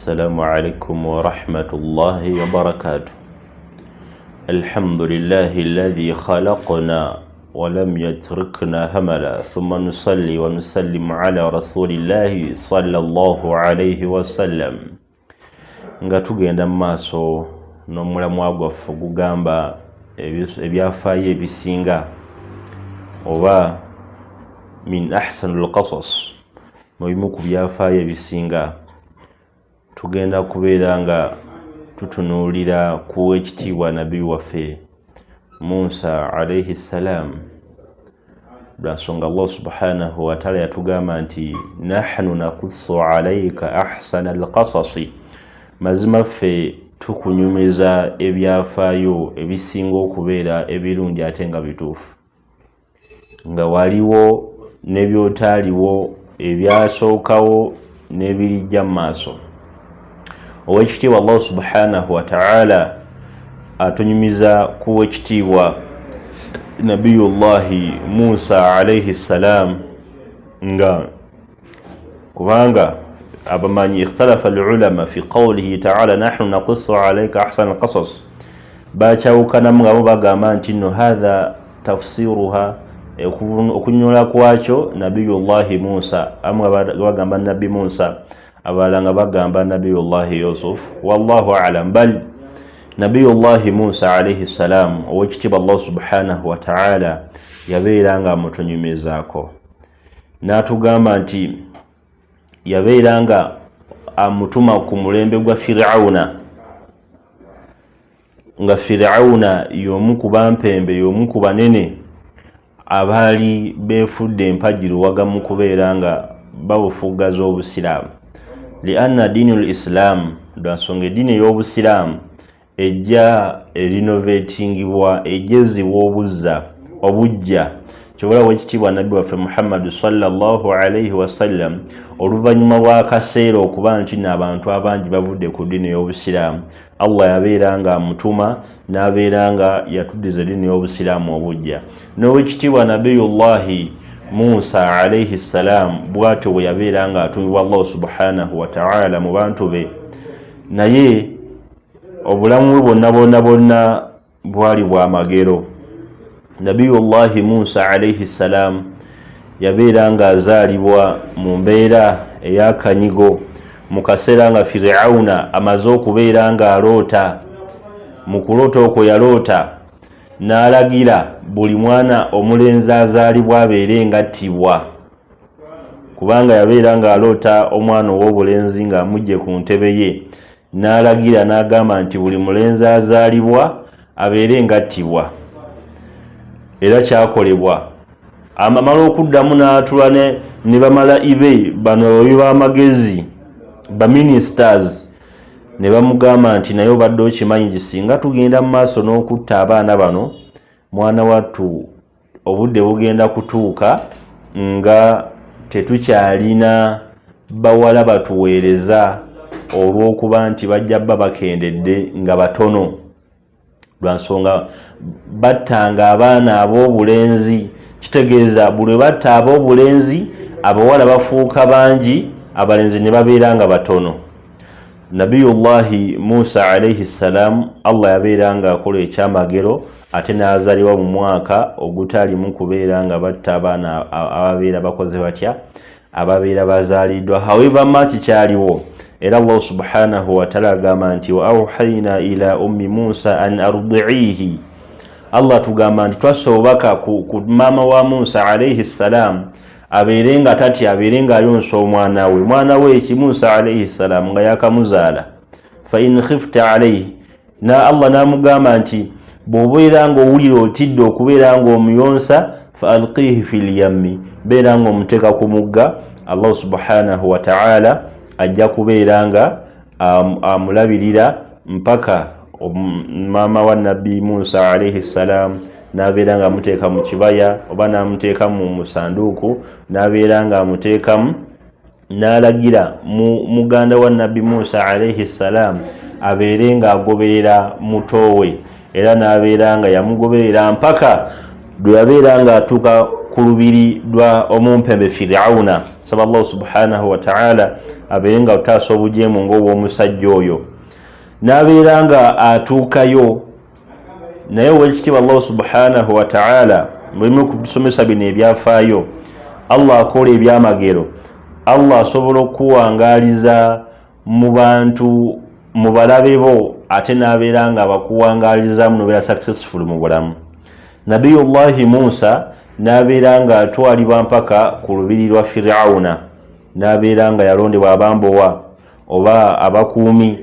السلام عليكم ورحمة الله وبركاته. الحمد لله الذي خلقنا ولم يتركنا هملا، ثم نصلي ونسلم على رسول الله صلى الله عليه وسلم. nga tugenda maaso n'omulamwa gwaffe gugamba ebyafaayo ebisinga oba min ahsanul qasas, mu bimu ku byafaayo ebisinga tugenda kubeera nga tutunuulira ku ekitiibwa nabbi waffe Musa alayhi salam. Lwansonga Allah subhanahu wa ta'ala yatugamba nti nahnu naqussu alayka ahsana alqasasi, mazima ffe tukunyumiza ebyafaayo ebisinga okubeera ebirungi ate nga bituufu, nga waliwo n'ebyotaaliwo, ebyasookawo n'ebirijja mu maaso. Owekitiibwa Allah subhanahu wa ta'ala atunyumiza ku wekitiibwa nabiyullahi Musa alayhi salam, nga kubanga abamanyi ikhtalafa al-ulama fi qawlihi ta'ala nahnu naqussu alayka ahsana al-qasas, bakyawukanamu nga bo bagamba nti no hadha tafsiruha, okunyula kwakyo nabiyullahi Musa, amwe bagamba nabbi Musa, abalala nga bagamba nabiyullahi Yusuf. Wallahu a'lam, bal nabiyullahi Musa alayhi salam owekitiibwa Allah subhanahu wa ta'ala yabeera nga amutunyumizaako, n'atugamba nti yabeera nga amutuma ku mulembe gwa Firawuna, nga Firawuna y'omu ku bampembe, y'omu ku banene abaali beefudde empagiro wagamu kubeera nga babufuggaza obusiraamu. Lianna diinul Islam, lwansonga eddiini ey'obusiraamu ejja erinovetingibwa, ejjezibwa obujja kyobola wekitiibwa nabbi waffe Muhammadu sallallahu alayhi wasallam oluvannyuma lw'akaseera okuba nti n'abantu abangi bavudde ku ddiini y'obusiraamu, Allah yabeera nga amutuma n'abeera nga yatuddiza eddiini y'obusiraamu obujja. N'owekitiibwa nabiyullahi Musa alayhi salam bw'atyo bwe yabeera nga atumibwa Allah subhanahu wa ta'ala mu bantu be, naye obulamu bwe bwonna bwali bwa magero. Nabiyullahi Musa alayhi salam yabeera nga azaalibwa mu mbeera ey'akanyigo, mu kaseera nga Firawuna amaze okubeera nga aloota. Mu kuloota okwo yaloota n'alagira buli mwana omulenzi azaalibwa abeere ngattibwa, kubanga yabeera nga aloota omwana ow'obulenzi nga amugye ku ntebe ye, n'alagira n'agamba nti buli mulenzi azaalibwa abeere ngattibwa. Era kyakolebwa. Amamala okuddamu n'atula ne bamalayibe bano b'amagezi, ba ministers, ne bamugamba nti naye obadde okimanyi nti singa tugenda mu maaso n'okutta abaana bano, mwana wattu obudde bugenda kutuuka nga tetukyalina bawala batuweereza, olw'okuba nti bajja bba bakendedde nga batono. Lwansonga battanga abaana ab'obulenzi, kitegeeza buli batta ab'obulenzi abawala bafuuka bangi, abalenzi ne babeera nga batono. Nabiyullahi Musa alayhi salam Allah yabeera nga akola ekyamagero, ate n'azaalibwa mu mwaka ogutalimu kubeera nga batta abaana ababeera bakoze batya, ababeera bazaaliddwa. However much kyaliwo, era Allah subhanahu wa ta'ala agamba nti wa awhayna ila ummi Musa an ardi'ihi, Allah tugamba nti twasobaka ku maama wa Musa alayhi salam abeere nga tatya, abeere nga ayonsa omwana we eki Musa alayhi salam nga yakamuzaala. Fa in khifta alayhi, na Allah n'amugamba nti bw'obeera nga owulira otidde okubeera nga omuyonsa, fa alqihi fil yammi, beera nga omuteeka ku mugga. Allah subhanahu wa ta'ala ajja kubeera nga amulabirira mpaka maama wa nabbi Musa alayhi salam n'abeera nga amuteeka mu kibaya oba n'amuteeka mu musanduuku, n'abeera nga amuteekamu, n'alagira muganda wa nabbi Musa alayhi salam abeere nga agoberera muto we, era n'abeera nga yamugoberera mpaka lwe yabeera nga atuuka ku lubiri lwa omumpembe Firauna. Saba Allah subhanahu wa ta'ala abeere nga utaasa obujeemu ng'obw'omusajja oyo, n'abeera nga atuukayo. Naye ow'ekitiibwa Allah subhanahu wa ta'ala mulimu kutusomesa bino ebyafaayo. Allah akola ebyamagero, Allah asobola okukuwangaaliza mu bantu, mu balabe bo, ate n'abeera nga abakuwangaalizaamu n'obeera successful mu bulamu. Nabiyullahi Musa n'abeera nga atwalibwa mpaka ku lubiri lwa Firauna, n'abeera nga yalondebwa abambowa oba abakuumi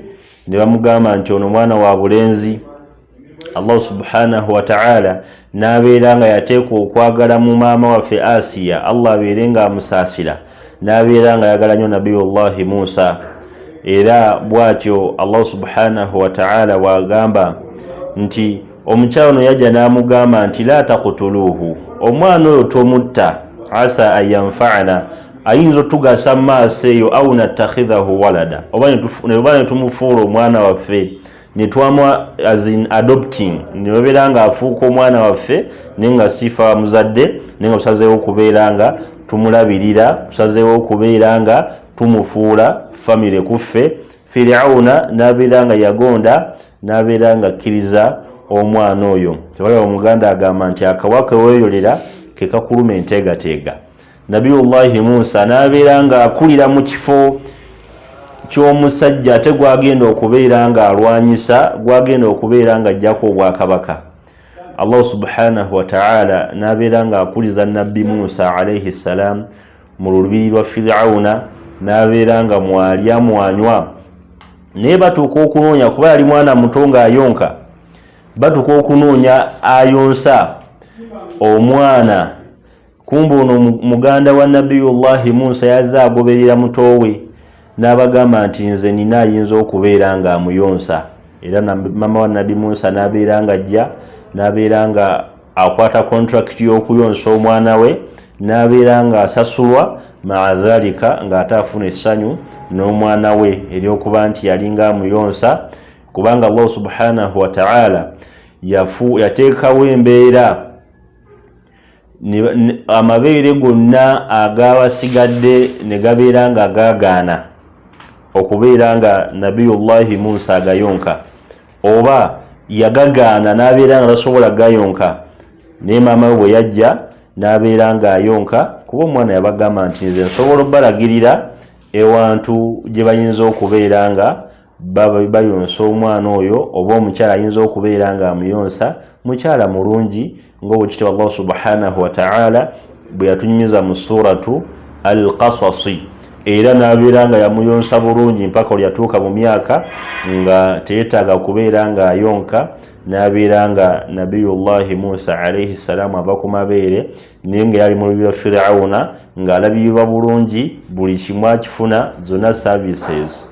ne bamugamba nti ono mwana wa bulenzi. Allah subhanahu wa ta'ala n'abeera nga yateekwa okwagala mu maama waffe Asiya, Allah abeere nga amusaasira, n'abeera nga yagala nnyo Nabiyullahi Musa. Era bw'atyo Allah subhanahu wa ta'ala bw'agamba nti omukyala ono yajja n'amugamba nti la taqtuluhu, omwana oyo tomutta, asa an yanfa'ana, ayinza otugasa mu maaso eyo, au nattakhidhahu walada, oba ne tumufuula omwana waffe, ne twamwa as in adopting, ne babeera nga afuuka omwana waffe naye nga siifa muzadde, naye nga tusazeewo okubeera nga tumulabirira, tusazeewo okubeera nga tumufuula famire kuffe. Firauna n'abeera nga yagonda, n'abeera nga akkiriza omwana oyo. Tewalaba omuganda agamba nti akawaka weeyolera ke kakuluma enteegateega. Nabiyullahi Musa n'abeera nga akulira mu kifo ky'omusajja ate gwagenda okubeera nga alwanyisa, gwagenda okubeera nga ajjako obwakabaka. Allah subhanahu wa ta'ala n'abeera nga akuliza nabbi Musa alayhi salam mu lubiri lwa Firauna, n'abeera nga mwalya mwanywa. Naye batuuka okunoonya, kuba yali mwana muto ng'ayonka, batuuka okunoonya ayonsa omwana. Kumbe ono muganda wa Nabiyullahi Musa yazze agoberera muto we, n'abagamba nti nze nina ayinza okubeera nga amuyonsa. Era mama wa Nabi Musa n'abeera nga ajja, n'abeera nga akwata contract y'okuyonsa omwana we, n'abeera nga asasulwa, maadhalika ng'ate afuna essanyu n'omwana we ery'okuba nti yalinga amuyonsa, kubanga Allah subhanahu wa ta'ala yateekawo embeera amabeere gonna agabasigadde ne gabeera nga gaagaana okubeera nga Nabiyullahi Musa agayonka, oba yagagaana n'abeera nga tasobola gayonka. Naye maama we bwe yajja n'abeera nga ayonka, kuba omwana yabagamba nti nze nsobola obalagirira ewantu gye bayinza okubeera nga bayonsa omwana oyo, oba omukyala ayinza okubeera nga amuyonsa, mukyala mulungi ng'obwekitiibwa Allah subhanahu wa ta'ala bwe yatunyumiza mu suratu Al-Qasasi. Era n'abeera nga yamuyonsa bulungi mpaka olwo yatuuka mu myaka nga teyeetaaga kubeera nga ayonka, n'abeera nga Nabiyullahi Musa alayhi salamu ava ku mabeere, naye nga yali mu lubiri lwa Firauna ng'alabirirwa bulungi, buli kimu akifuna, zonna services.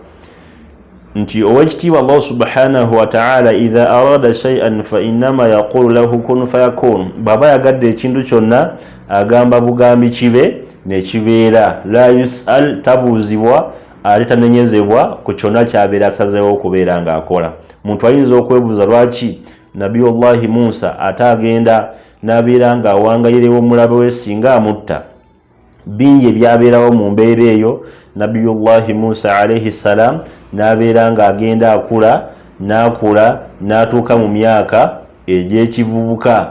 Nti owekitiibwa Allah subhanahu wa ta'ala idha arada shay'an fa innama yaqulu lahu kun fayakun, baba yagadde ekintu kyonna agamba bugambi kibe ne kibeera. La yus'al, tabuuzibwa ate tanenyezebwa ku kyonna kyabeera asazeewo okubeera ng'akola. Muntu ayinza okwebuuza lwaki Nabiyullahi Musa ate agenda n'abeera ng'awangayirewo omulabe we singa amutta. Bingi ebyabeerawo mu mbeera eyo. Nabiyullahi Musa alayhi salam n'abeera ng'agenda akula, n'akula, n'atuuka mu myaka egy'ekivubuka,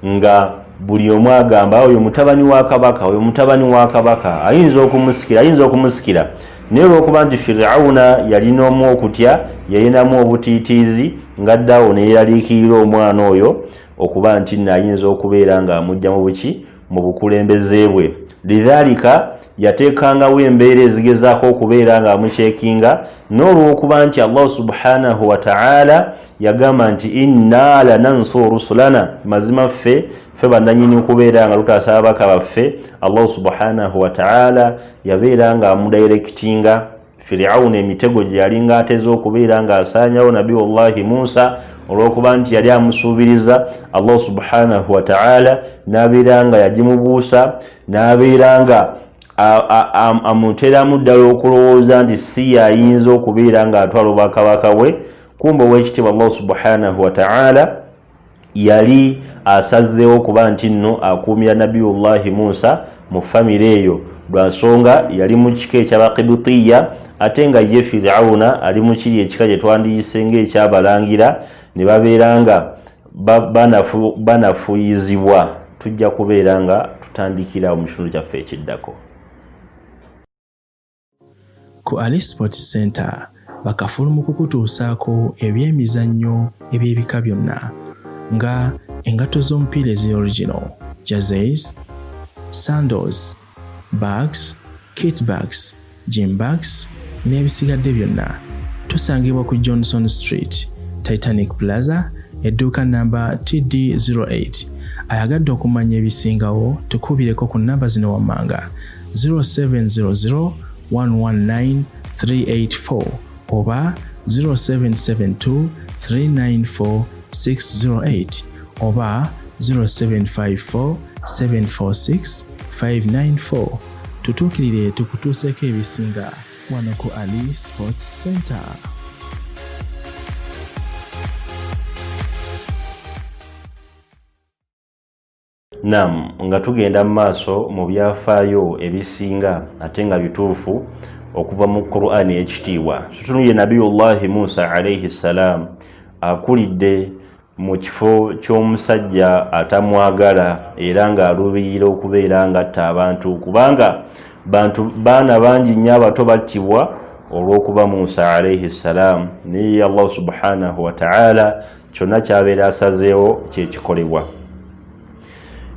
nga buli omu agamba oyo mutabani wa kabaka, oyo mutabani wa kabaka, ayinza okumusikira. Naye olw'okuba nti Firauna yalinamu okutya, yalinamu obutiitiizi, ng'addawo ne yeeraliikirira omwana oyo okuba nti ayinza okubeera ng'amujja mu buki, mu bukulembeze bwe. Lidhalika yateekangawo embeera ezigezaako okubeera ng'amukyekinga, n'olw'okuba nti Allah subhanahu wa ta'ala yagamba nti inna lanansuru rusulana, mazima ffe bannanyini okubeera nga tutaasa ababaka baffe. Allah subhanahu wa ta'ala yabeera nga amudirectinga Firauna emitego gye yalinga ateze okubeera ng'asaanyawo Nabiyullahi Musa, olw'okuba nti yali amusuubiriza. Allah subhanahu wa ta'ala n'abeera nga yagimubuusa, n'abeera nga amuteramu ddala okulowooza nti si yayinza okubeera ng'atwala obwakabaka bwe. Kumbe ow'ekitiibwa Allah subhanahu wa ta'ala yali asazeewo kuba nti nno akuumira nabiyullahi Musa mu famire eyo lwa nsonga yali mu kika eky'Abaqibutiya ate nga ye Firawuna ali mu kiri ekika kye twandiyise ng'ekyabalangira ne babeera nga banafuyizibwa. Tujja kubeera nga tutandikira mu kitundu kyaffe ekiddako. Ku Ali Sports Center bakafulu mu kukutuusaako ebyemizannyo eby'ebika byonna nga engatto z'omupiira ezi-original, jerseys, sandals, bags, kit bags, gym bags n'ebisigadde byonna. Tusangibwa ku Johnson Street, Titanic Plaza, edduuka namba TD08. Ayagadde okumanya ebisingawo tukubireko ku namba zino wammanga 0700 119 384 oba 0772 394 608 oba 0754 746 594. Tutuukirire tukutuuseeko ebisinga wano ku Ali Sports Center. Nam nga tugenda mu maaso mu byafaayo ebisinga ate nga bituufu okuva mu Qur'ani ekitiibwa. Tutunulye Nabiyullahi Musa alayhi salam akulidde mu kifo ky'omusajja atamwagala era ng'aluubirira okubeera ng'atta abantu, kubanga baana bangi nnyo abato battibwa olw'okuba Musa alayhi salam, naye Allah subhanahu wa ta'ala kyonna kyabeera asazeewo kyekikolebwa.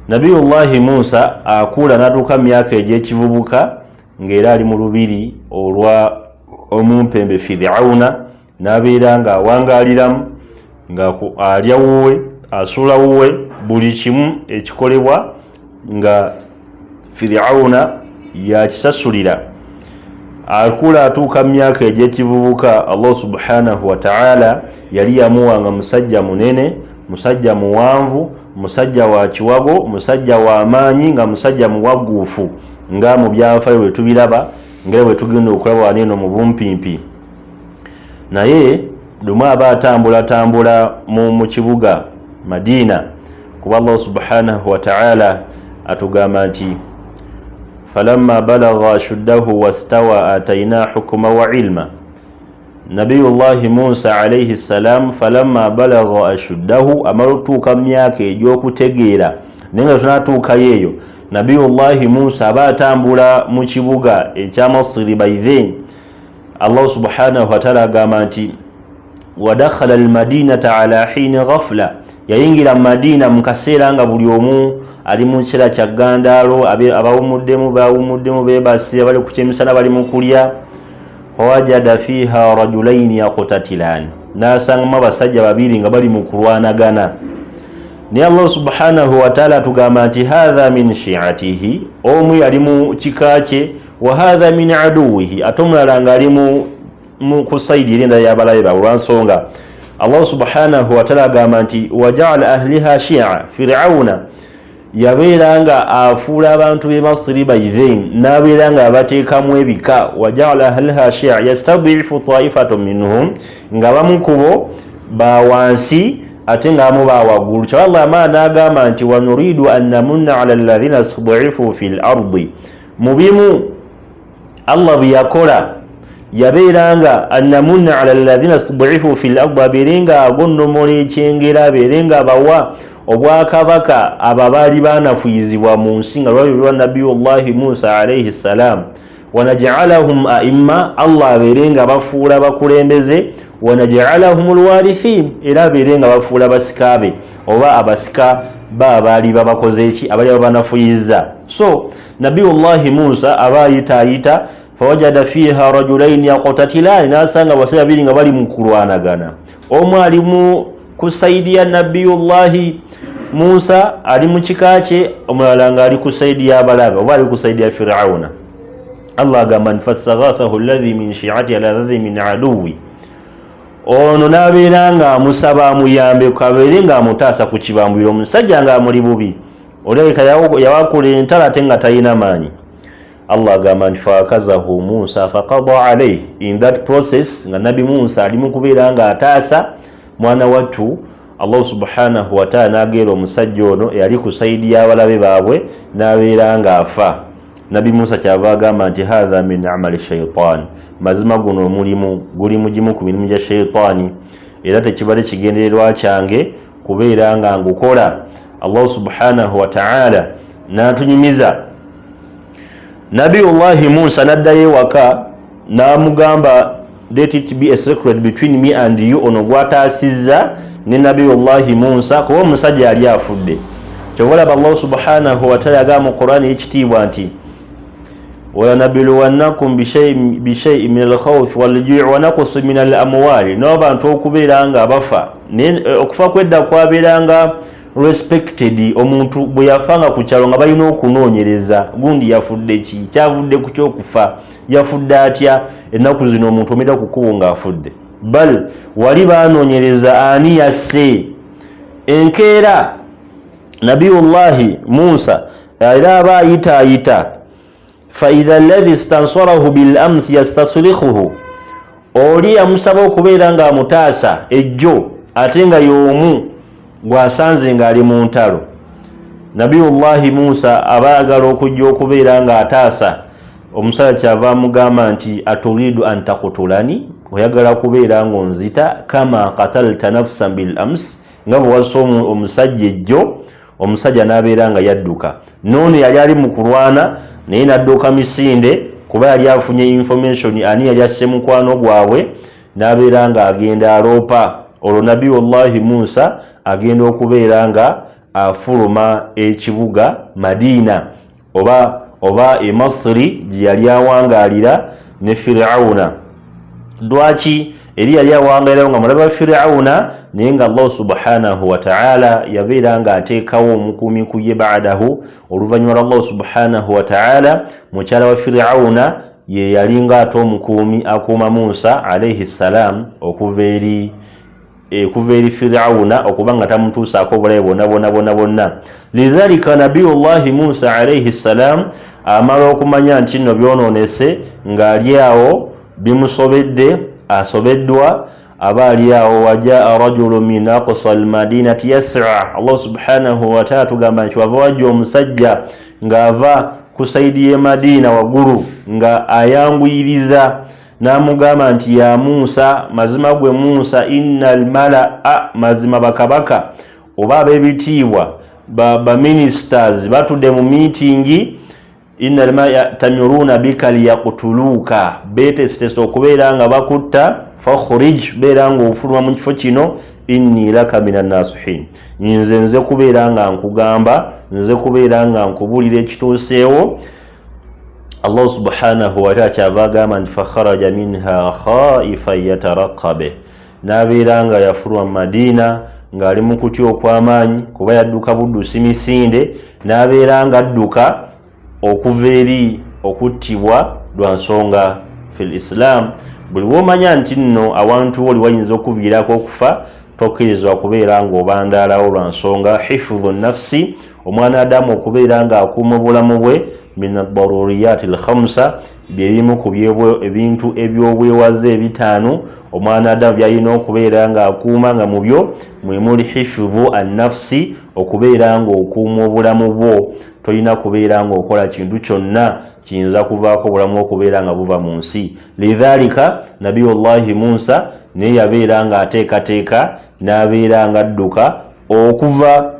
Nabiyullahi Musa akula n'atuuka myaka egy'ekivubuka ng'era ali mu lubiri olwa omumpembe Firawuna, n'abeera ng'awangaaliramu nga alya wuwe asula wuwe, buli kimu ekikolebwa nga Firawuna yakisasulira. Akula atuuka myaka egy'ekivubuka, Allah subhanahu wa ta'ala yali yamuwanga musajja munene, musajja muwanvu, musajja wa kiwago, musajja wa maanyi, nga musajja muwagguufu nga mu byanfaayo bwe tubiraba nga bwe tugenda okulaba wano eno mu bumpimpi. Naye lumu aba atambula mu kibuga Madina, kuba Allah subhanahu wa ta'ala atugamba nti falamma balagha ashuddahu wastawa ataina hukma wa ilma. Nabiyullahi Musa alayhi salam falamma balagha ashuddahu, amala otuuka myaka egy'okutegeera naye nga tunatuukayo eyo, Nabiyullahi Musa aba atambula mu kibuga ekya Masiri by then. Allah subhanahu wa ta'ala agamba nti wadakhala almadinata ala hini ghafla, yayingira mu Madina mu kaseera nga buli omu ali mu kiseera kya ggandaalo, abawumuddemu bawumuddemu beebase, abali ku kyemisana bali mu kulya. Wajada fiha rajulaini yaqtatilan, nasangamu abasajja babiri nga bali mu kulwanagana. Naye Allah subhanahu wa ta'ala tugamba nti hadha min shi'atihi, omu yali mu kika kye, wa hadha min aduwihi, ate omulala nga ali mu kusaidi erinda y'abalabe baabwe. Olwansonga Allah subhanahu wa ta'ala agamba nti waja'ala ahliha shi'a, Firawuna yabeera nga afuula abantu b'e Masiri by then, n'abeera nga abateekamu ebika. Waja'ala ahliha shi'a yastad'ifu ta'ifatun minhum, nga bamu kubo ba wansi ate nga abamu ba waggulu. Kyaba Allah amaana n'agamba nti wa nuridu an namunna 'ala alladhina istud'ifu fil ardi. Mu bimu Allah bye yakola yabeera nga annamunna 'ala alladhina istud'ifu fil ardi, abeere nga agonnomola ekyengera, abeere nga abawa obwakabaka abo baali baanafuyizibwa mu nsi nga lwali lwa Nabiyullahi Musa alayhi salam. Wanaj'alahum a'imma, Allah abeere nga bafuula bakulembeze. Wanaj'alahum alwarithin, era abeere nga bafuula basika be oba abasika baali babakoze eki, abali babanafuyiza. So Nabiyullahi Musa aba ayitaayita fawajada fiha rajulaini yaqtatilani, n'asanga abasajja babiri nga bali mu kulwanagana. Omu ali mu kusaidi ya Nabiyullahi Musa ali mu kika kye, omulala nga ali kusaidi y'abalabe oba ali kusaidi ya Firawuna. Allah agamba nti fastaghathahu alladhi min shi'ati ala alladhi min aduwi, ono n'abeera nga amusaba amuyambe kabeere nga amutaasa ku kibambiro. Omusajja nga amuli bubi, olabika yawakula entala ate nga talina maanyi. Allah agamba nti fakazahu Musa faqada alayhi. In that process nga Nabi Musa ali mu kubeera nga ataasa mwana wattu Allah subhanahu wa ta'ala n'ageera omusajja ono eyali ku saidi y'abalabe baabwe n'abeera ng'afa. Nabi Musa kyava agamba nti hadha min amali shaitan, mazima guno omulimu guli mugimu ku mirimu gya shaitaani era tekibadde kigendererwa kyange kubeera nga ngukola. Allah subhanahu wa ta'ala n'atunyumiza. Nabiyullahi Musa n'addayo ewaka n'amugamba let it be a secret between me and you, ono gwataasizza ne Nabiyullahi Musa kuba omusajja yali afudde. Kyobalaba Allah subhanahu wa ta'ala agamba mu Qur'ani y'ekitiibwa nti walanabluwannakum bishay'in min al-khawfi wal-ju'i wa naqsin min al-amwali, n'abantu okubeera nga bafa. Okufa kwedda kwabeeranga respected. Omuntu bwe yafanga ku kyalo nga balina okunoonyereza gundi yafudde ki, kyavudde ku kyokufa, yafudde atya. Ennaku zino omuntu omeda ku kkubo ng'afudde, bal wali baanoonyereza ani yasse. Enkeera Nabiyullahi Musa era aba ayitaayita, faidha alladhi stansarahu bil amsi yastasrikhuhu, oli yamusaba okubeera ng'amutaasa ejjo ate nga y'omu gwasanze ng'ali mu ntalo. Nabiyullahi Musa aba ayagala okujja okubeera ng'ataasa. Omusajja kyava amugamba nti aturidu an taqtulani, oyagala kubeera ng'onzita kama qatalta nafsan bil ams, nga bwe wassa omusajja ejjo. Omusajja n'abeera nga yadduka. Noono yali ali mu kulwana naye n'adduka misinde kuba yali afunye information ani yali asse mukwano gwabwe, n'abeera nga agenda aloopa. Olwo Nabiyullahi Musa agenda okubeera nga afuluma ekibuga Madina oba e Masri gye yali awangaalira ne Firawuna. Lwaki? Eri yali awangaalira nga mulabe wa Firawuna, naye nga Allah subhanahu wa ta'ala yabeera nga ateekawo omukuumi ku ye ba'dahu. Oluvannyuma lwa Allah subhanahu wa ta'ala, mukyala wa Firawuna ye yali nga ate omukuumi akuuma Musa alayhi salam okuva eri Firawuna okuba nga tamutuusaako obulabe bonna. Lidhalika Nabiyullahi Musa alayhi salam amala okumanya nti nno byonoonese ng'ali awo bimusobedde, asobeddwa, aba ali awo. Wajaa rajulu min aqsa almadinati yas'a, Allah subhanahu wa ta'ala tugamba nti wava wajja omusajja ng'ava ku saidi y'e Madina waggulu nga ayanguyiriza, n'amugamba nti ya Musa, mazima gwe Musa, innal malaa, mazima bakabaka oba ab'ebitiibwa ba ministers batudde mu meeting, innal malaa tamuruna bika liyaqtuluka, beetesitesa okubeera nga bakutta, fakhrij, beera nga ofuluma mu kifo kino, inni laka minan nasihin, nze kubeera nga nkugamba, nze kubeera nga nkubuulira ekituuseewo. Allah subhanahu wa ta'ala kyava agamba nti fakharaja minha khaifan yataraqabe, n'abeera nga yafuluma mu Madina ng'ali mu kutya okw'amaanyi kuba yadduka buddusi misinde, n'abeera nga adduka okuva eri okuttibwa lwa nsonga fil Islam. Buli womanya nti nno awantu oli wayinza okuviirako okufa, tokkirizibwa kubeera ng'obandaalawo lwa nsonga hifdhu nafsi, omwana Adamu okubeera ng'akuuma obulamu bwe min ad-daruriyat al-khamsa, byebimu ku ebintu ebyobwewaze ebitaano omwana Adamu byalina okubeera ng'akuuma, nga mu byo mwe muli hifdhu an-nafsi, okubeera ng'okuuma obulamu bwo. Tolina kubeera ng'okola kintu kyonna kiyinza kuvaako obulamu okubeera nga buva mu nsi. Lidhalika Nabiyullahi Musa naye yabeera ng'ateekateeka, n'abeera nga adduka okuva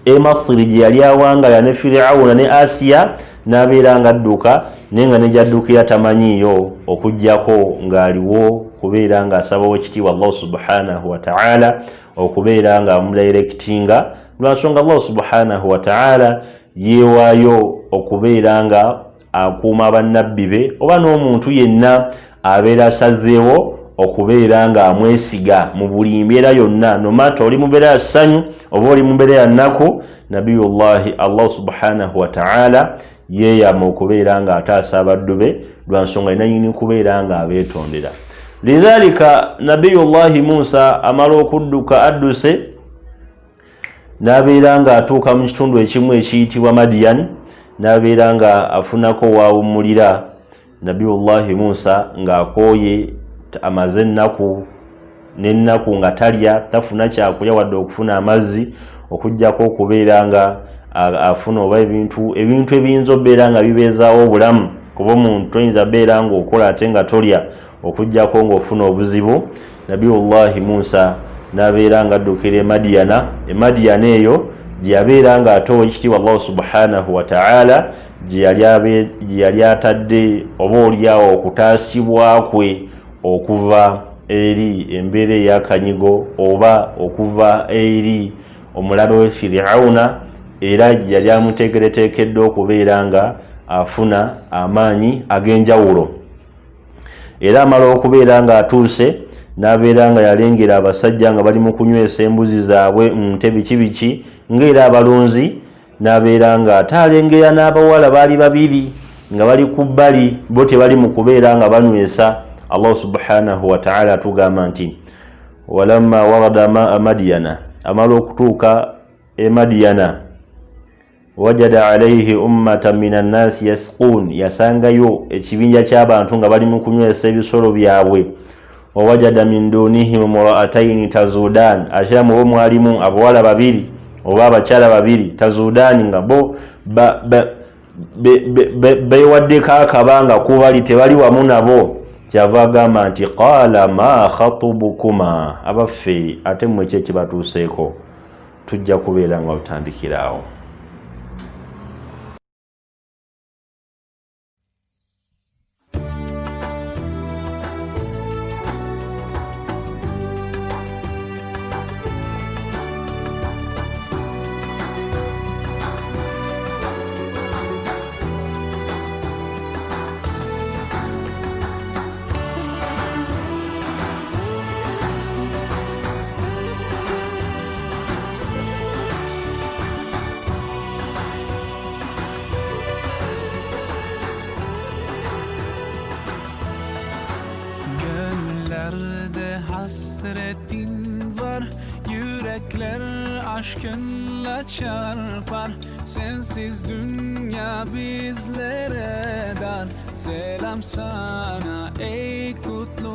e Masiri gye yali awangala ne Firawuna ne Asiya, n'abeera nga adduka naye nga nejyaddukira tamanyiiyo, okuggyako ng'aliwo kubeera ng'asabawo ekitiibwa Allah subhanahu wa ta'ala, okubeera ng'amudirectinga lwa nsonga Allah subhanahu wa ta'ala yeewaayo okubeera nga akuuma bannabbi be, oba n'omuntu yenna abeera asazeewo okubeera nga amwesiga mu buli mbeera yonna, no matter oli mu mbeera ya ssanyu oba oli mu mbeera ya nnaku. Nabiyullahi Allah subhanahu wa ta'ala yeeyama okubeera nga ataasa abaddu be lwa nsonga yenanyini kubeera nga abeetondera. Lidhalika Nabiyullahi Musa amala okudduka adduse, n'abeera nga atuuka mu kitundu ekimu ekiyitibwa Madian, n'abeera nga afunako waawummulira. Nabiyullahi Musa ng'akooye amaze ennaku n'ennaku nga talya tafuna kyakulya wadde okufuna amazzi okujjako okubeera nga afuna oba ebintu ebiyinza obeera nga bibeezaawo obulamu kuba omuntu toyinza beera nga okola ate nga tolya okujjako ng'ofuna obuzibu. Nabiyullahi Musa n'abeera nga addukira e Madiyana eyo gye yabeera nga atowa ekitiibwa Allah subhanahu wa ta'ala gye yali atadde oba olyawo okutaasibwa kwe okuva eri embeera ey'akanyigo oba okuva eri omulabe we Firawuna, era gye yali amuteekereteekedde okubeera nga afuna amaanyi ag'enjawulo. Era amala okubeera nga atuuse n'abeera nga yalengera abasajja nga bali mu kunywesa embuzi zaabwe nte biki ng'era abalunzi, n'abeera nga ate alengera n'abawala baali babiri nga bali ku bbali bo tebali mu kubeera nga banywesa. Allah subhanahu wa ta'ala atugamba nti walamma warada maa Madiyana, amala okutuuka e Madiyana, wajada alayhi ummatan minan nasi yasqun, yasangayo ekibinja ky'abantu nga bali mu kunywesa ebisolo byabwe. Wawajada min dunihim imra'atayn tazudan, ashira mu bo mwalimu abawala babiri oba abakyala babiri, tazudan nga bo bewaddeko akabanga kubali tebali wamu nabo. Kyava agamba nti qala ma khatubukuma, abaffe ate mmwe ki ekibatuuseeko? Tujja kubeera nga tutandikiraawo. Hasretin var, yürekler aşkınla çarpar. Sensiz dünya bizlere dar. Selam sana ey kutlu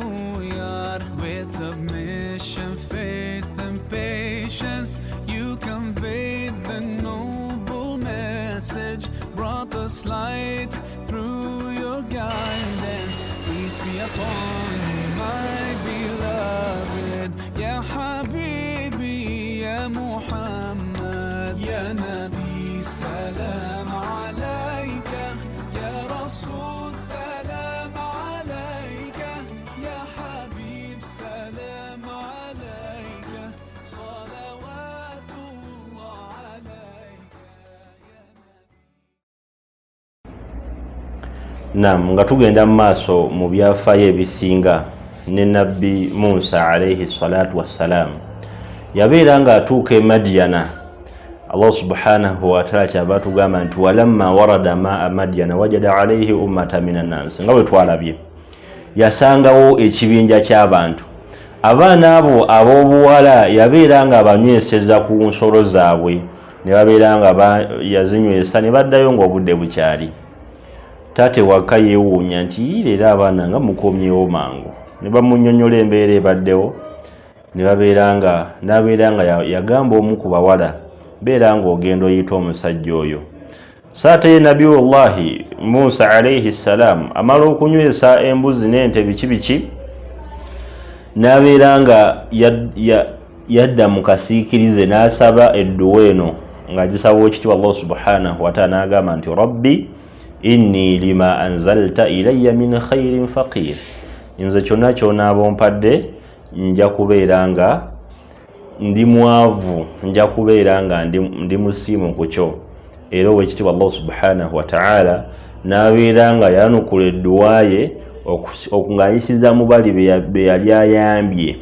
yar. With submission, faith and patience, you conveyed the noble message, brought us light through your guidance. Peace be upon you, my beloved, Ya Habibi, Ya Muhammad, Ya Nabi, salam alayka, Ya Rasul, salam alayka, Ya Habib, salam alayka, salawatullah alayka, Ya Nabi. Naam, nga tugenda mu maaso mu byafaayo ebisinga ne Nabbi Musa alayhi salatu wassalam yabeera nga atuuka e Madiyana. Allah subhanahu wa ta'ala kyava tugamba nti walamma warada maa Madiyana wajada alayhi ummatan minan nas, nga bwe twalabye yasangawo ekibinja ky'abantu. Abaana abo ab'obuwala yabeera nga abanyweseza ku nsolo zaabwe, ne babeera nga yazinywesa ne baddayo ng'obudde bukyali. Tate waka yeewuunya nti leero abaana nga mukomyewo mangu, ne bamunnyonnyola embeera ebaddewo, ne n'abeera nga yagamba omu ku bawala, beera nga ogenda oyita omusajja oyo. Saate ye Nabiyullahi Musa alayhi salam amala okunywesa embuzi n'ente biki n'abeera nga yadda mu kasiikirize n'asaba edduwa eno ng'agisaba ekitiibwa Allah subhanahu wa ta'ala, n'agamba nti rabbi inni lima anzalta ilayya min khairin faqir, nze kyonna ky'onaaba ompadde nja kubeera nga ndi mwavu, nja kubeera nga ndi musiimu ku kyo. Era owekitiibwa Allah subhanahu wa ta'ala n'abeera nga yanukula edduwa ye ng'ayisiza mu bali be yali ayambye,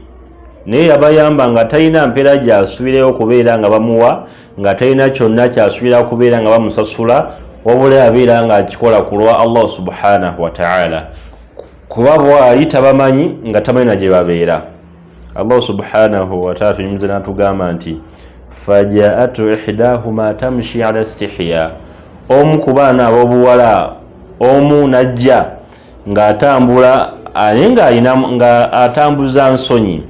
naye yabayamba nga talina mpeera gy'asubireyo okubeera nga bamuwa, nga talina kyonna ky'asuubira kubeera nga bamusasula, wabula yabeera nga akikola ku lwa Allah subhanahu wa ta'ala, kuba bwali tabamanyi nga tamanyi na gye babeera. Allah subhanahu wa ta'ala tunyumiza n'atugamba nti fajaatu ihdahuma tamshi ala istihya, omu ku baana ab'obuwala omu najja ng'atambula ate nga atambuza nsonyi,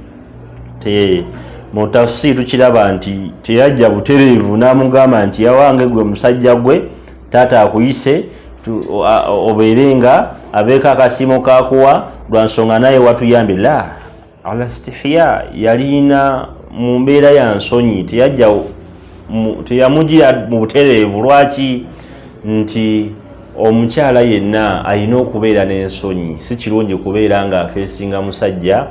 mu tafsiri tukiraba nti teyajja butereevu n'amugamba nti yawange gwe musajja gwe taata akuyise obeere nga abeeko akasiimo kakuwa lwa nsonga naye watuyambe la ala stihya yalina mu mbeera ya nsonyi teyamugira mu butereevu lwaki nti omukyala yenna alina okubeera n'ensonyi si kirungi kubeera nga afeesinga musajja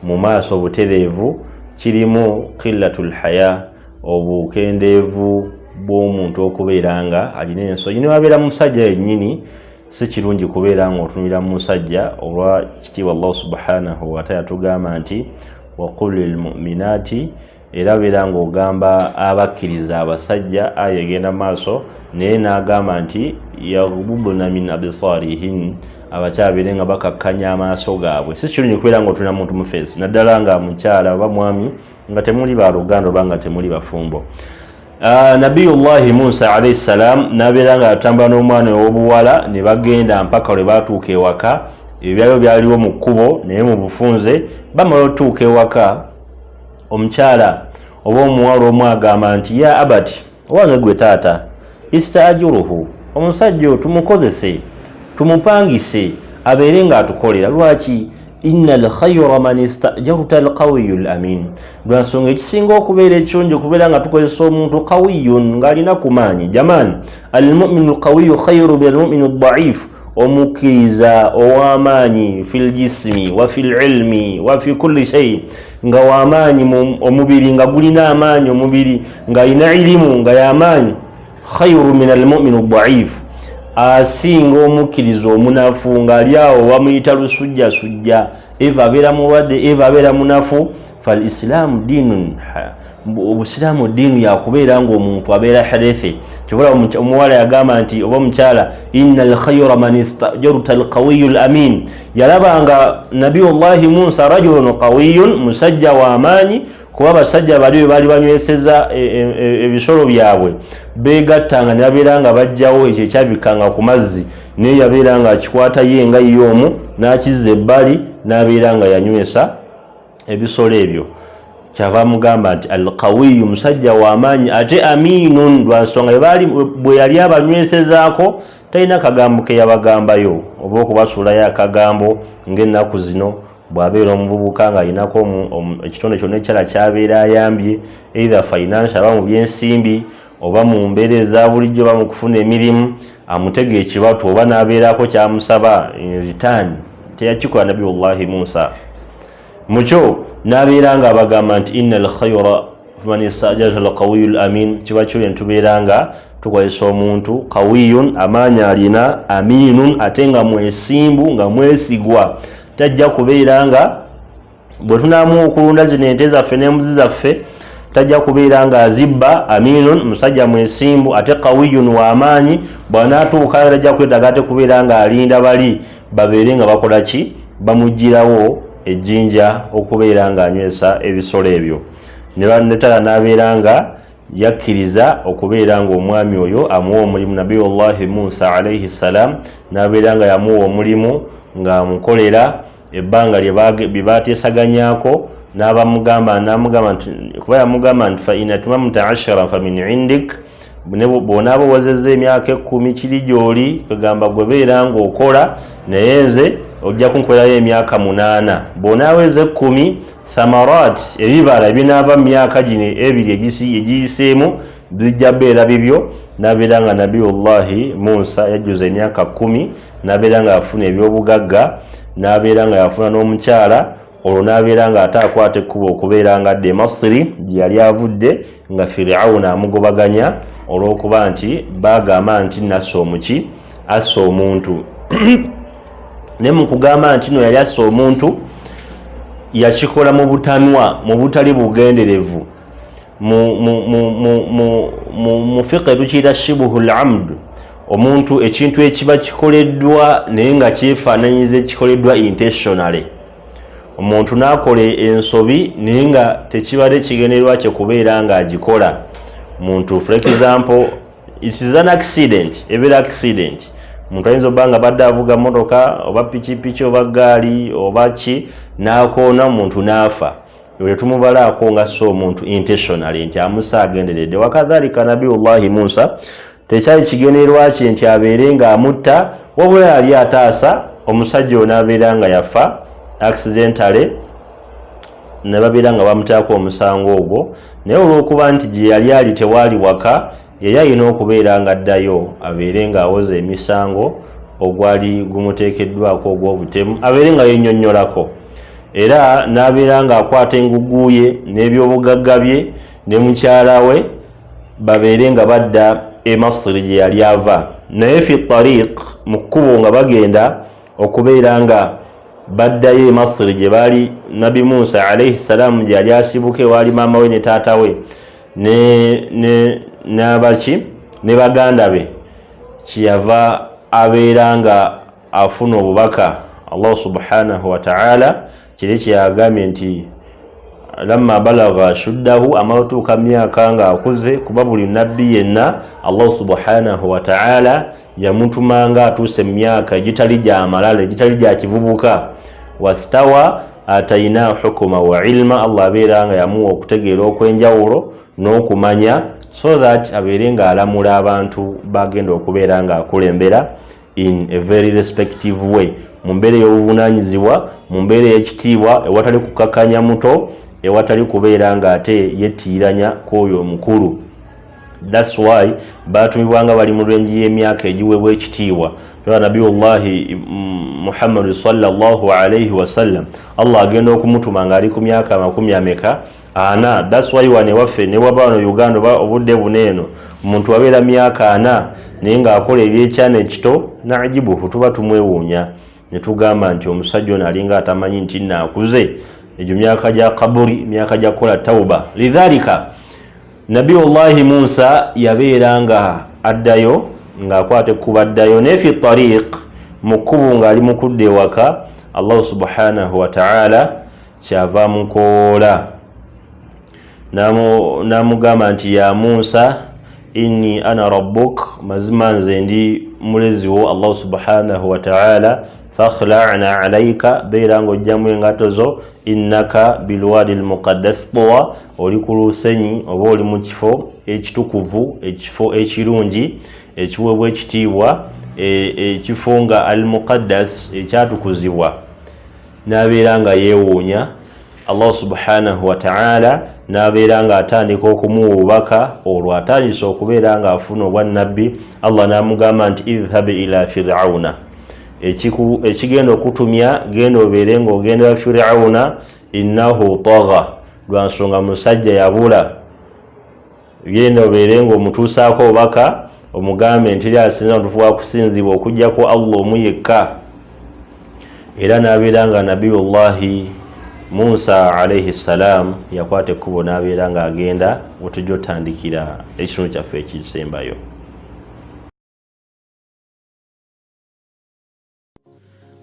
mu maaso obutereevu kirimu qillatul haya obukendeevu bw'omuntu okubeera nga alina ensonyi newabeera musajja yennyini si kirungi kubeera nga otunulira mu musajja olwa kitiibwa Allah subhanahu wataala tugamba nti waqul lilmuminaati era beera ng'ogamba abakkiriza abasajja aya egenda maaso naye n'agamba nti yaghudna min absarihin abakyabeere nga bakakkanya amaaso gaabwe si kirungi kubeera nga otunula muntu mu feesi naddala nga mukyala oba mwami nga temuli baluganda oba nga temuli bafumbo. Nabiyullahi Musa alayhi salam nabeera nga atambula n'omwana ow'obuwala ne bagenda mpaka lwe batuuka ewaka ebyalo byaliwo mu kkubo naye mu bufunze bamala otuuka ewaka omukyala oba omuwala omu agamba nti ya abati owange gwe taata istaajuruhu omusajja oyo tumukozese tumupangise abeere nga atukolera lwaki inna alkhayra man istajarta alqawiyu alamin lwa nsonga ekisinga okubeera ekirungi okubeera nga tukozesa omuntu qawiyun ng'alina ku maanyi jamani almuminu alqawiyu khayru min almuminu aldaifu omukkiriza ow'amaanyi fi ljisimi wa fi lilmi wa fi kulli shay nga w'amaanyi omubiri nga gulina amaanyi omubiri ng'alina ilimu nga y'amaanyi khayru min almuminu aldaifu asinga omukkiriza omunafu ng'ali awo bamuyita lusujjasujja eva abeera mulwadde eva abeera munafu falislaamu diinun obusiraamu diinu yakubeera ng'omuntu abeera harefe kivula omuwala yagamba nti oba omukyala inna alkhayra man istajarta alqawiyu alamin yalabanga nabiyullahi Musa rajulun qawiyun musajja w'amaanyi kuba abasajja bali bwe baali banyweseza ebisolo byabwe beegattanga ne babeera nga bajjawo ekyo ekyabikanga ku mazzi naye yabeera nga akikwata ye nga ye omu n'akizza ebbali n'abeera nga yanywesa ebisolo ebyo kyava amugamba nti alqawiyu musajja w'amaanyi ate aminun lwa nsonga bwe yali abanywesezaako talina kagambo ke yabagambayo oba okubasuulayo akagambo ng'ennaku zino bw'abeera omuvubuka ng'alinako ekitonde kyonna ekyala kyabeera ayambye either financial aba mu byensimbi oba mu mbeera eza bulijjo oba mu kufuna emirimu amutega ekibatu oba n'abeerako kyamusaba return teyakikola nabiyullahi Musa mukyo n'abeera nga abagamba nti inna alkhayra man istajarta alqawiyu alamin kiba kyo tubeera nga tukozesa omuntu qawiyun amaanyi alina aminun ate nga mwesimbu nga mwesigwa tajja kubeera nga bwe tunaamu okulunda zino ente zaffe n'embuzi zaffe tajja kubeera nga azibba aminun musajja mwesimbu ate qawiyun w'amaanyi bw'anaatuuka tajja kwetaaga ate kubeera nga alinda bali babeere nga bakola ki bamugirawo ejjinja okubeera nga anywesa ebisolo ebyo netala n'abeera nga yakkiriza okubeera nga omwami oyo amuwa omulimu nabiyullahi Musa alayhi salam n'abeera nga yamuwa omulimu ng'amukolera ebbanga lye baateesaganyako n'abamugamba nti kuba yamugamba nti fa in atmamta 10 fa min indik bw'onaaba owezezza emyaka 10 kiri gy'oli kagamba gwe beera ng'okola naye nze ojja kunkolerayo emyaka 8 bw'onaaweza 10 thamarat ebibala ebinaava mu myaka gino ebiri egiyiseemu bijja beera bibyo n'abeera nga nabiyullahi Musa yajjuza emyaka 10 n'abeera nga afuna ebyobugagga n'abeera nga yafuna n'omukyala olwo n'abeera nga ate akwata ekkubo okubeera nga adda e Masiri gye yali avudde nga Firawuna amugobaganya olw'okuba nti baagamba nti nassa omuki assa omuntu ne mu kugamba nti no yali assa omuntu yakikola mu butanwa mu butali bugenderevu mu fiqh tukiyita shibuhul amd omuntu ekintu ekiba kikoleddwa naye nga kyefaananyiza ekikoleddwa intentionally omuntu n'akola ensobi naye nga tekibadde kigendererwa kye kubeera nga agikola muntu for example it is an accident ebeera accident omuntu ayinza obba nga badde avuga motoka oba pikipiki oba gaali oba ki n'akoona omuntu n'afa bwe tumubalaako nga so omuntu intentionally nti amusa agenderedde. Wakadhalika nabiyullahi Musa tekyali kigenerwa kye nti abeere nga amutta, wabula yali ataasa omusajja ono abeera nga yafa accidentally, ne babeera nga bamutaako omusango ogwo. Naye olw'okuba nti gye yali ali tewaali waka, yali alina okubeera nga addayo abeere nga awoza emisango ogwali gumuteekeddwako ogw'obutemu, abeere nga yennyonnyolako, era n'abeera nga akwata engugu ye n'ebyobugagga bye ne mukyala we babeere nga badda e Masiri gye yali ava. Naye fi tariq, mu kkubo nga bagenda okubeera nga baddayo e Masiri gye baali Nabi Musa alayhi salamu gye yali asibuke, waali maama we ne taata we n'abaki ne baganda be, kyeyava abeera nga afuna obubaka Allah subhanahu wa ta'ala kiri kyeyagambye nti lamma balagha shuddahu, amala otuuka myaka nga akuze, kuba buli nabbi yenna Allah subhanahu wa ta'ala yamutumanga atuuse mu myaka egitali gya malala, egitali gya kivubuka. Wastawa ataina hukuma wa ilma, Allah abeera nga yamuwa okutegeera okwenjawulo n'okumanya, so that abeere nga alamula abantu bagenda okubeera nga akulembera in a very respective way, mu mbeera ey'obuvunaanyizibwa, mu mbeera ey'ekitiibwa, ewatali kukakanya muto, ewatali kubeera nga ate yettiiranya k'oyo omukulu. That's why batumibwanga bali mu lwenji y'emyaka egiweebwa ekitiibwa. Nabiyullahi Muhammad sallallahu alayhi wasallam Allah agenda okumutuma nga ali ku myaka 40. That's why wane waffe ne waba wano Uganda obudde buneeno omuntu wabeera myaka 4 naye ng'akola ebyekyana ekito, najibuhu tuba tumwewuunya ne tugamba nti omusajja ono alinga atamanyi nti naakuze. Egyo myaka gya kaburi, myaka gya kukola tauba. Lidhalika Nabiyullahi Musa yabeera nga addayo ng'akwata ekkubo addayo, naye fi tariq, mu kkubo ng'ali mu kudda ewaka, Allah subhanahu wa ta'ala kyava amukoola n'amugamba nti ya Musa inni ana rabbuk, mazima nze ndi mulezi wo Allah subhanahu wa ta'ala, fakhla'na alayka, beera ng'ojjamu engato zo, innaka bilwadi almuqaddas tuwa, oli ku lusenyi oba oli mu kifo ekitukuvu, ekifo ekirungi, ekiweebwa ekitiibwa, ekifo nga almuqaddas, ekyatukuzibwa. N'abeera nga yeewuunya, Allah subhanahu wa ta'ala n'abeera nga atandika okumuwa obubaka, olwo atandise okubeera nga afuna obwannabbi. Allah n'amugamba nti idhhab ila fir'auna, ekigenda okutumya genda obeere ng'ogendera Fir'auna, innahu tagha, lwa nsonga musajja yabula. Genda obeere ng'omutuusaako obubaka, omugambe nti lyasinza otufuwa kusinzibwa okuggyako Allah omu yekka. Era n'abeera nga Nabiyullahi Musa alayhi salam yakwata ekkubo n'abeera nga agenda wetujja otandikira ekitundu kyaffe ekisembayo.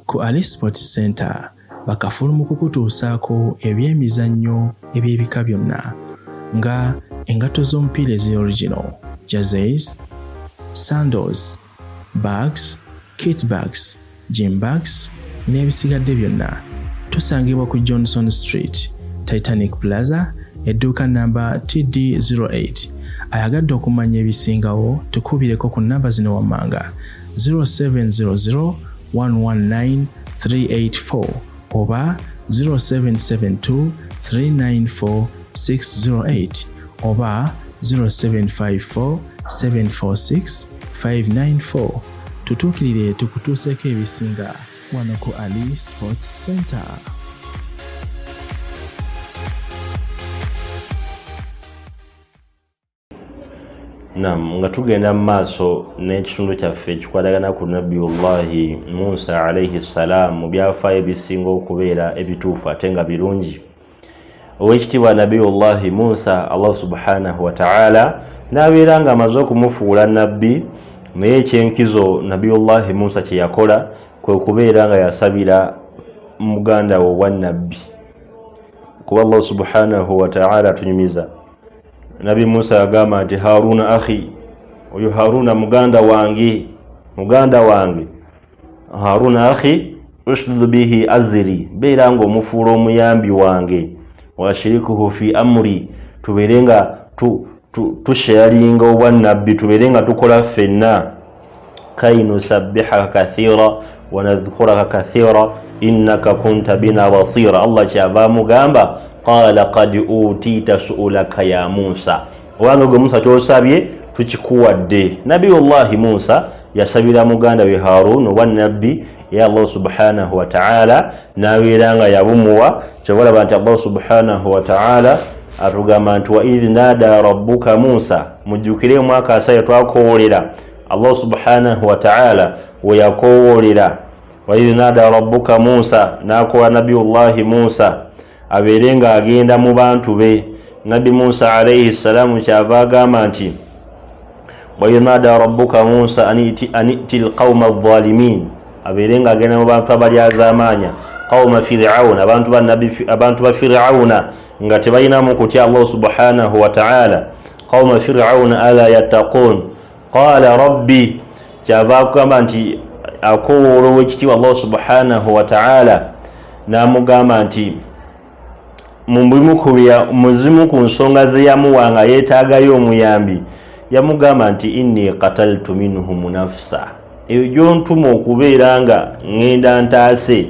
Ku Ali Sports Center bakafulu mu kukutuusaako ebyemizannyo eby'ebika byonna nga engato z'omupiira ez'original, jerseys, sandals, bags, kit bags, gym bags n'ebisigadde byonna. Tusangibwa ku Johnson Street, Titanic Plaza, edduuka namba TD08. Ayagadde okumanya ebisingawo tukubireko ku namba zino wammanga 0700 119 384 oba 0772 394 608 oba 0754 746 594. Tutuukirire tukutuuseeko ebisinga wano ku Ali Sports Center. Naam, nga tugenda mu maaso n'ekitundu kyaffe ekikwatagana ku Nabiyullahi Musa alayhi salam mu byafaayo ebisinga okubeera ebituufu ate nga birungi. Owekitiibwa Nabiyullahi Musa, Allah subhanahu wa ta'ala n'abeera nga amaze okumufuula nabbi, naye ekyenkizo Nabiyullahi Musa kye yakola kwe kubeera nga yasabira muganda we owannabbi, kuba Allah subhanahu wa ta'ala atunyumiza. Nabi Musa yagamba nti Haruna akhi, oyo Haruna muganda wange, Haruna akhi ushdud bihi azri, beera ng'omufuula omuyambi wange. washirikuhu fi amri, tuberenga tusharinga obwannabbi, tuberenga tukola ffenna. kai nusabbihaka kathira wa nadhkuraka kathira innaka kunta bina basira. Allah kyava mugamba qala qad utita su'ulaka ya Musa, owange gwe Musa kyosabye tukikuwadde. Nabiyullahi Musa yasabira muganda we Harun obwannabbi ya Allah subhanahu wa ta'ala, nabeeranga yabumuwa. Kyobalaba nti Allah subhanahu wa ta'ala atugamba nti wa idh nada rabbuka Musa, mujjukire mwaka asaya twakowolera Allah subhanahu wa ta'ala we yakowolera. Wa idh nada rabbuka Musa, nakowa nabiyullahi Musa abeerenga agenda mu bantu be. Nabi Musa alayhi salamu kyava agamba nti wa idh nada rabbuka Musa aniti alqawma adh-dhalimin, abeerenga agenda mu bantu abalyazamanya, qawma Fir'auna, abantu ba Fir'auna nga tebalinamu kutya Allah subhanahu wa ta'ala. Qawma Fir'auna ala yattaqun qala rabbi, kyava akugamba nti akowoola ow'ekitiibwa Allah subhanahu wa ta'ala n'amugamba nti muzimu ku nsonga ze yamuwanga yeetaagayo omuyambi, yamugamba nti inni qataltu minhum nafsa, eyo gyontuma okubeera nga ngenda ntaase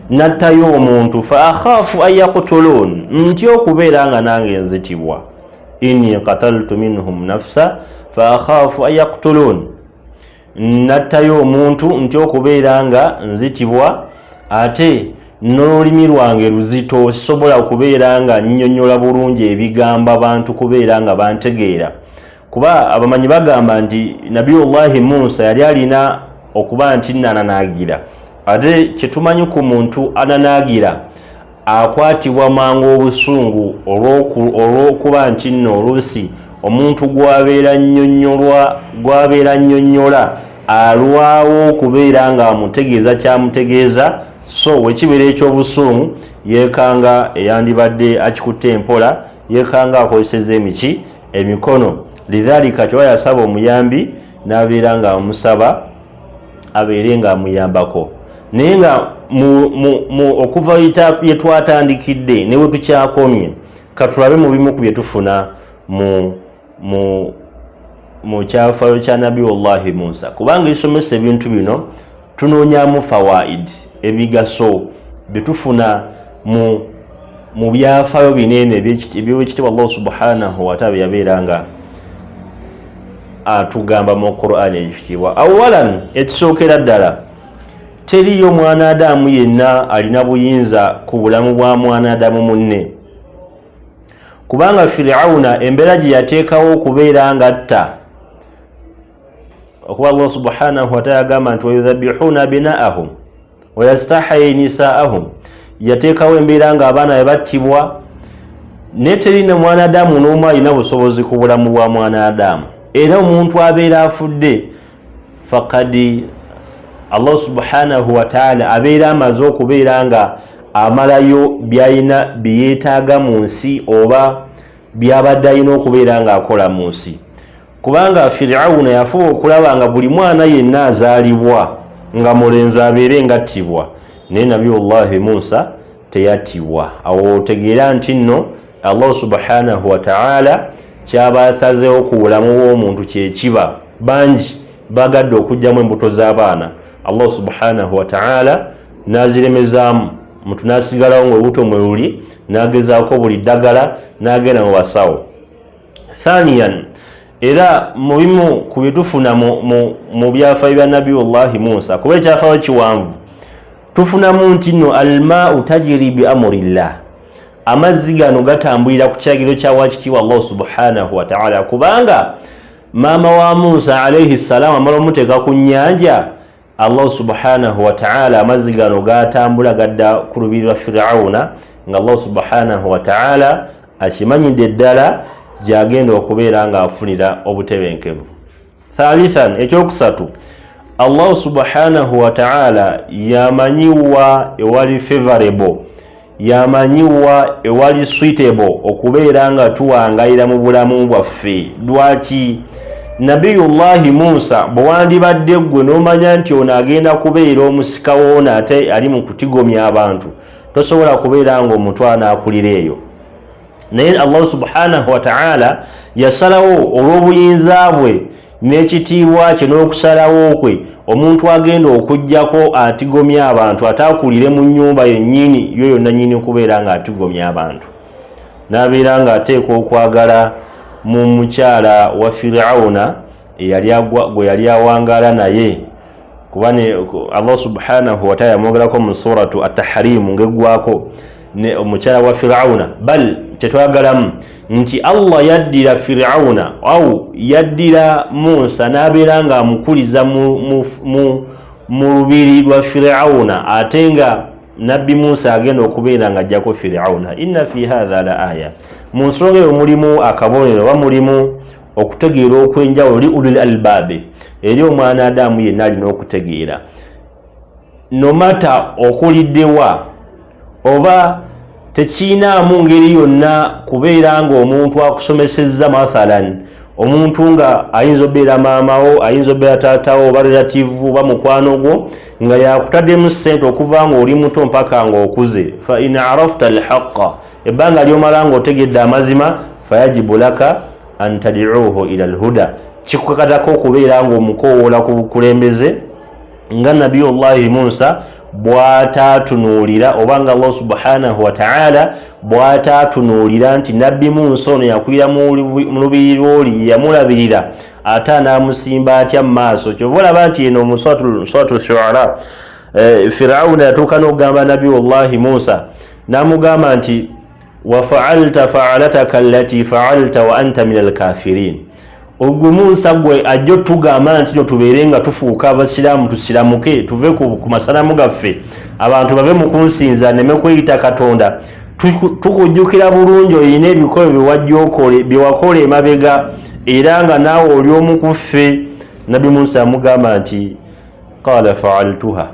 nattayo omuntu, fa akhaafu an yaqtulun, ntya okubeera nga nange nzitibwa. inni qataltu minhum nafsa fa akhaafu an yaqtulun, nattayo omuntu ntya okubeera nga nzitibwa, ate n'olulimi lwange luzito, sisobola okubeera nga nyinyonnyola bulungi ebigambo abantu kubeera nga bantegeera. Kuba abamanyi bagamba nti Nabiyullahi Musa yali alina okuba nti nananaagira, ate kyetumanyi ku muntu ananaagira akwatibwa mangu obusungu olw'okuba nti nno oluusi omuntu gw'abeera nnyonnyola alwawo okubeera nga amutegeeza kyamutegeeza, so wekibeera ekyobusungu yeekanga eyandibadde akikutte empola, yeekanga akozeseza emikono. Lidhalika kywa yasaba omuyambi n'abeera nga amusaba abeere nga amuyambako. Naye nga okuva yetwatandikidde ne we tukyakomye, katulabe mu bimu ku bye tufuna mu kyafaayo kya Nabiyullahi Musa, kubanga isomesa ebintu bino tunoonyamu fawaid, ebigaso byetufuna mu byafaayo binene eby'ekitiibwa Allah subhanahu wa ta'ala yabeeranga atugamba mu Qur'an ekitiibwa. Awalan, ekisookera ddala, teriyo mwanadamu yenna alina buyinza ku bulamu bwa mwanadamu munne, kubanga Fir'auna embeera gye yateekawo okubeera nga atta, okuba Allah subhanahu wa ta'ala agamba nti wayudhabihuna abnaahum wa yastahayi nisaahum, yateekawo embeera nga abaana bebattibwa, ne terina mwanadamu n'omu alina busobozi ku bulamu bwa mwanadamu. Era omuntu abeera afudde faqad Allah subhanahu wa ta'ala abeera amaze okubeera nga amalayo byalina byeyeetaaga mu nsi oba byabadde alina okubeera nga akola mu nsi, kubanga Fir'auna yafuba okulaba nga buli mwana yenna azaalibwa nga mulenzi abeere ngattibwa, naye Nabiyullahi Musa teyattibwa. Awo otegeera nti nno Allah subhanahu wa ta'ala kyaba asazeewo ku bulamu bw'omuntu kyekiba. Bangi bagadde okugyamu embuto z'abaana, Allah subhanahu wa ta'ala n'aziremezaamu, muntu n'asigalawo ng'olubuto mwe luli, n'agezaako buli ddagala n'agenda mu basawo. Thaniyan, era mu bimu ku bye tufuna mu byafaayo bya Nabiyullahi Musa, kuba ekyafaayo kiwanvu, tufunamu nti nno almaa'u tajri bi amrillah, amazzi gano gatambulira ku kiragiro kya wakitiibwa Allah subhanahu wa ta'ala, kubanga maama wa Musa alayhi salamu amala omuteeka ku nnyanja, Allah subhanahu wa ta'ala amazzi gano gatambula gadda ku lubiri lwa Fir'auna, nga Allah subhanahu wa ta'ala akimanyidde ddala gyagenda okubeera nga afunira obutebenkevu. Thalithan, ekyokusatu, Allah subhanahu wa ta'ala yamanyiwa ewali favorable, yamanyiwa ewali suitable okubeera nga tuwangayira mu bulamu bwaffe. Lwaki? Nabiyullahi Musa bwe wandibadde ggwe n'omanya nti ono agenda kubeera omusika woona ate ali mu kutigomya abantu, tosobola kubeera nga omutwala n'akulira eyo. naye Allah subhanahu wa ta'ala yasalawo olw'obuyinza bwe n'ekitiibwa kye n'okusalawo kwe omuntu agenda okujjako atigomya abantu ataakulire mu nnyumba yennyini yo yonna nnyini okubeera nga atigomya abantu n'abeera nga ateekwa okwagala mu mukyala wa Firawuna gwe yali awangaala naye kuba Allah subhanahu wa ta'ala yamwogerako mu suratu at-Tahrim ng'eggwako omukyala wa Firawuna bal kyetwagalamu nti Allah yaddira Firawuna au yaddira Musa n'abeera nga amukuliza mu lubiri lwa Firawuna ate nga nabbi Musa agenda okubeera nga ajjako Firawuna. Inna fi hadha la aya, mu nsonga eyo mulimu akabonero oba mulimu okutegeera okwenjawulo li ulil albaabe eri omwana Adamu yenna alina okutegeera nomata okuliddewa oba tekiinaamu ngeri yonna kubeera ng'omuntu akusomesezza mathalan omuntu nga ayinza obeera maamawo ayinza obeera taatawo oba relativu oba mukwano gwo nga yakutaddemu ssente okuva nga oli muto mpaka nga okuze fa in arafta alhaqa ebbanga lyomala nga otegedde amazima fayajibu laka an tad'uuhu ila alhuda kikukakatako okubeera nga omukoowoola ku bukulembeze nga nabiyullahi Musa bw'ataatunuulira oba nga Allah subhanahu wa ta'ala bw'ataatunuulira nti nabbi Musa ono yakwira mu lubiri lw'oli yamulabirira ate anaamusimba atya mu maaso. Kyova olaba nti eno mu suratu Shu'ara Firawuna yatuuka n'okugamba nabiyullahi Musa n'amugamba nti wa fa'alta fa'alataka allati fa'alta wa anta min alkafirin. Ogwe Musa gwe ajjo tugamba nti tubeere nga tufuuka abasiraamu tusiramuke tuve ku masanamu gaffe abantu bave mu kunsinza neme kweyita Katonda tukujjukira bulungi olina ebikolo byewakola emabega era nga naawe oli omu ku ffe. Nabbi Musa amugamba nti qala fa'altuha,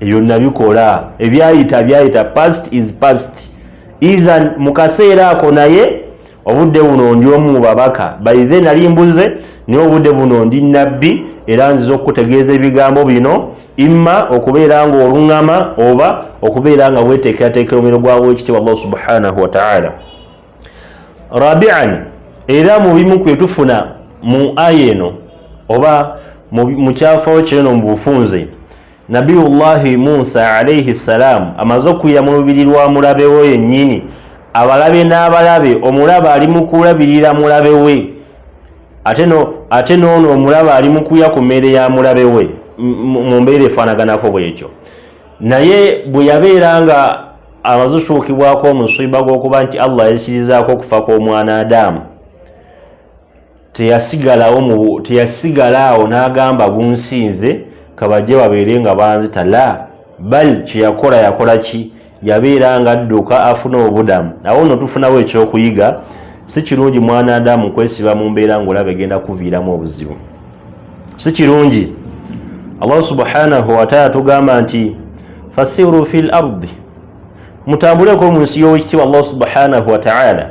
ebyo nabikola byayita past is past. Either mu kaseera ako naye obudde buno ndi omu mu babaka bayize nali mbuze naye obudde buno ndi nabbi era nziza okutegeeza ebigambo bino imma okubeera nga oluŋŋama oba okubeera nga weteekerateekera omuliro gwawo ekitiibwa Allah subhanahu wa ta'ala. Rabi'an, era mu bimu kwe tufuna mu aya eno oba mu kyafawo kino mu bufunze nabiyullahi Musa alayhi salam amaze okuyira mu lubiri lwa mulabe we yennyini abalabe n'abalabe omulabe ali mu kulabirira mulabe we ate n'ono omulabe ali mu kulya ku mmere ya mulabe we mu mbeera efaanaganako bw'ekyo. Naye bwe yabeera nga amaze okusuukibwako omusiiba gw'okuba nti Allah yasirizaako okufa kw'omwana Adamu teyasigalawo n'agamba gunsinze kabajje babeere nga banzita la bal yakola ki yabeera nga adduka afuna obudamu. Awo nno tufunawo ekyokuyiga si kirungi mwana Adamu kwesiba mu mbeera ng'olaba egenda kuviiramu obuzibu, si kirungi. Allah subhanahu wa ta'ala tugamba nti fasiru fil ardi, mutambuleko mu nsi y'owekitiibwa Allah subhanahu wa ta'ala.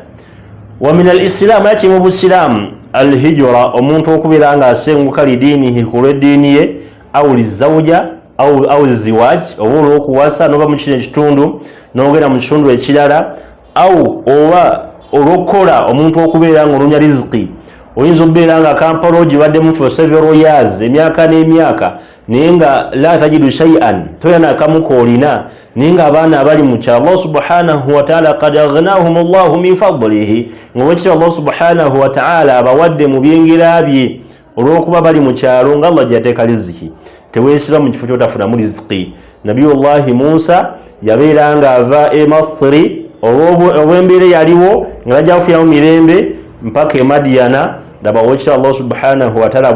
Wa min al-islam, yaki mu busiraamu al-hijra, omuntu okubeera nga asenguka lidiinihi ku lw'eddiini ye au lizawja au ziwaj oba olw'okuwasa n'oba mu kino ekitundu n'ogenda mu kitundu ekirala au oba olw'okukola omuntu okubeera nga olunya riziki. Oyinza okubeera nga kampala ogibaddemu for several years emyaka n'emyaka naye nga la tajidu shay'an toyina nakamu koolina naye nga abaana abali mu kyalo Allah subhanahu wa ta'ala qad aghnahum Allahu min fadlihi ng'obwekitibwa Allah subhanahu wa ta'ala abawadde mu byengera bye olw'okuba bali mu kyalo nga Allah gyateeka riziki. Teweesiba mu kifo kyotafunamu riziki. Nabiyullahi Musa yabeera nga ava e Masiri olw'embeera yaliwo nga bajja kufuyamu mirembe mpaka e Madiyana. Laba wekitibwa Allah subhanahu wa ta'ala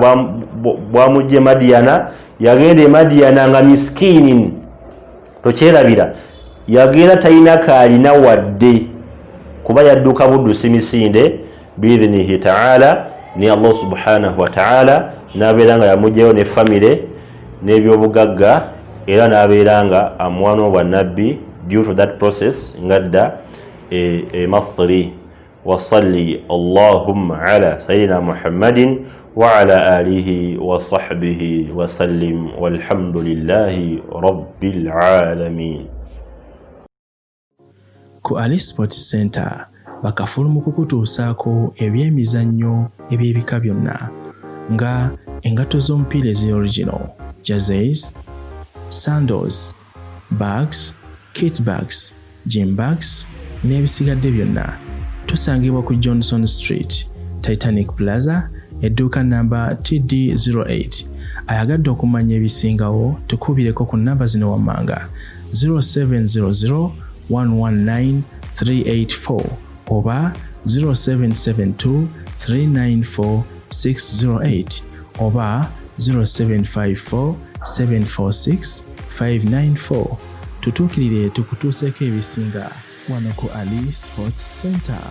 bwamujja e Madiyana, yagenda e Madiyana nga miskini tokyerabira, yagenda talina kaalina wadde kuba yadduka buddusi misinde biidhnihi ta'ala ni Allah subhanahu wa ta'ala n'abeera nga yamugjayo ne famire n'ebyobugagga era n'abeera nga amuwana obwannabbi due to that process ngadda e Masiri. وصلي اللهم على سيدنا محمد وعلى آله وصحبه وسلم والحمد لله رب العالمين. Ku Ali Sports Center bakafulu mu kukutuusaako ebyemizannyo eby'ebika byonna nga engatto z'omupiira ezi original, jerseys, sandals, bags, kit bags, gym bags n'ebisigadde byonna. Tusangibwa ku Johnson Street, Titanic Plaza, edduuka namba TD08. Ayagadde okumanya ebisingawo tukubireko ku namba zino wammanga 0700 119 384 oba 0772 394 608 oba 0754 746 594. Tutuukirire tukutuuseeko ebisinga wano ku Ali Sports Center.